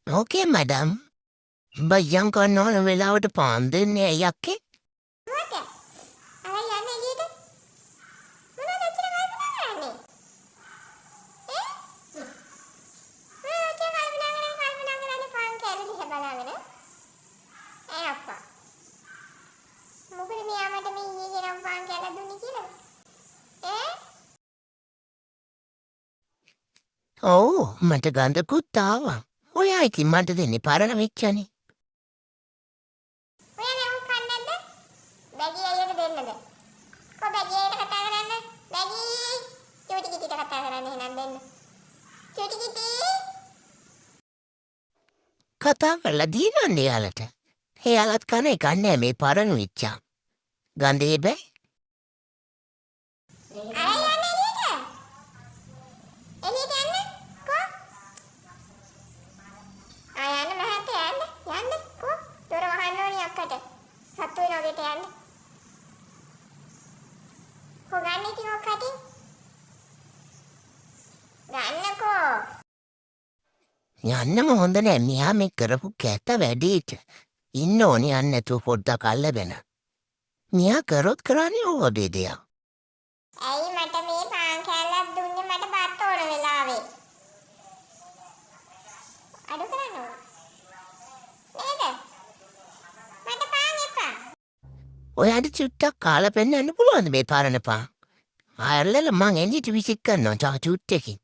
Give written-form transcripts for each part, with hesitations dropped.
Okay, madam. බයියන් කන්න ඕන වෙලාවට පාන් දෙන්නේ ඇයි අක්කේ? මොකද? අර යන්නේ එළියට. මොනවද ඔච්චර කල්පනා කරන්නේ? ඈ? මොනවද ඔච්චර කල්පනා කරන්නේ පාන් කෑල්ල දිහා බලාගෙන? ඈ අප්පා. මොකද මෙයා මට මේ ඊයේ ගෙනම පාන් කෑල්ල දුන්නේ කියලා? ඈ? ඔව් මට ගඳකුත් ආවා. ඔයා ඉතින් මට දෙන්නේ පරණ වෙච්චනේ. ඔයා නෑ උන් කන්නේ නැද්ද? බැගි අයියට දෙන්නද? කො බැගි අයියට කතා කරන්න? බැගි චූටි කිටිට කතා කරන්න එහෙනම් දෙන්න. චූටි කිටි කතා කරලා දීනන්නේ යාලට. එයාලත් කන එකක් නෑ මේ පරණ වෙච්චා. ගඳේ බෑ. අර යන්නේ එළියට. එළියට යන්න. කො? යන්න මහත්තයා යන්න. කො? දොර වහන්න ඕනි අක්කට. සත්තු වෙන ඔගෙට යන්න. කො ගන්න ඉතින් ඔක්කට? ගන්නකෝ. යන්නම හොඳ නෑ මෙයා මේ කරපු කැත වැඩේට. ඉන්න ඕනේ යන්න නැතුව පොඩ්ඩක් අල්ලගෙන. මෙයා කරොත් කරන්නේ ඕවදේ දෙයක්. ඇයි මට මේ පාන් කෑල්ලක් දුන්නේ මට බත් ඕන වෙලාවේ? අඩු කරන්න ඕන. නේද? මට පාන් එපා. ඔයාට චුට්ටක් කාලා පෙන්නන්න පුළුවන්ද මේ පරණ පාන්? අයල්ලල මං එළියට විසික් කරනවා තව චුට්ටකින්.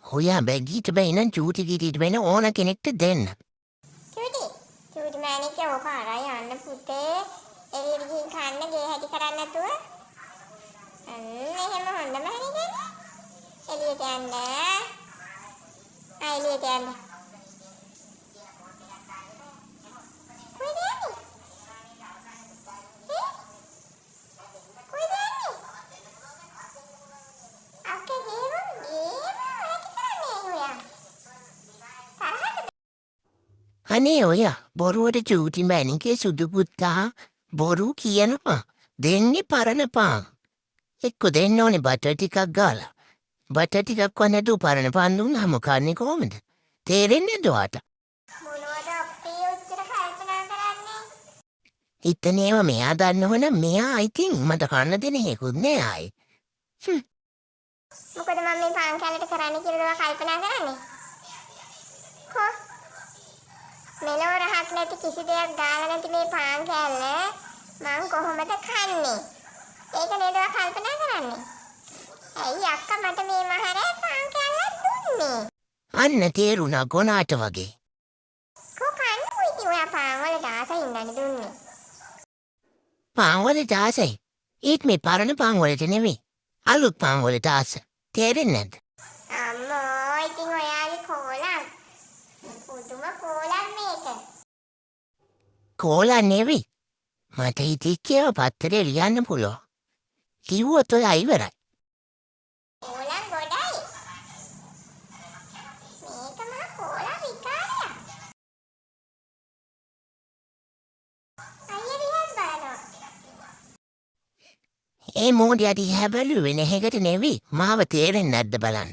ඔයා බැගීට බැයි නම් චූටි කිටිට වෙන ඕන කෙනෙක්ට දෙන්න. චූටි මෑණිකේ ඕක අරන් යන්න පුතේ. එළියට ගිහින් කන්න ගේ හැටි කරන්නේ නැතුව. එහෙම හොඳ මෑණිකේ. එළියට යන්න. එළියට යන්න. කොහෙද යන්නේ? කොහෙද යන්නේ? අක්කේ ගේම හැටි කරන්නේ ඔයා. තරහද? අනේ ඔයා බොරුවට චූටි මැනිකේ සුදු පුත්තා බොරු කියනවා. දෙන්නේ පරණ පාන්. එක්ක දෙන්න ඕනේ බටර් ටිකක් ගාලා. බටර් ටිකක් වන්නතු පරණ පාන් දුන්නාම කන්නේ කොහොමද? තේරෙන්නේ නැද්ද ඔයාට? මොනවද අපේ උච්චර කල්පනා කරන්නේ? ඉතනේම මෙයා දන්නවනම් මෙයා ඉතින් මට කන්න දෙන හේකුත් නෑ ආයි. මොකද මම මේ පාන් කෑල්ලට කරන්න කියලා කල්පනා කරන්නේ? කො? මෙලෝ රහක් නැති කිසි දෙයක් දාලා නැති මේ පාන් කෑල්ල මං කොහොමද කන්නේ? ඒක නේද ඔයා කල්පනා කරන්නේ? ඇයි අක්කා මට මේ මහරෑ පාන් කෑල්ලක් දුන්නේ? අන්න තේරුණා ගොනාට වගේ. කො කන්නකො ඉතින් ඔයා පාන් වලට ආසයින්දනේ දුන්නේ. පාන් වලට ආසයි. ඒත් මේ පරණ පාන් වලට නෙවෙයි. අලුත් පාන් වලට ආස. තේරෙන්නේ නැද්ද? අම්මෝ ඉතින් ඔයාගේ කෝලම්. පුදුම කෝලම් මේක. කෝලා නෙවෙයි. මට හිතිච්චේව පත්තරේ ලියන්න පුළුවන්. කිව්වොත් ඔයා ඉවරයි. කෝලම් ගොඩයි. මේක මහ කෝලම් විකාරයක්. අයියා දිහා බලනවා. ඒ මෝඩියට දිහා බැලුවේ නැහැකට නෙවෙයි. මාව තේරෙන්නේ නැද්ද බලන්න.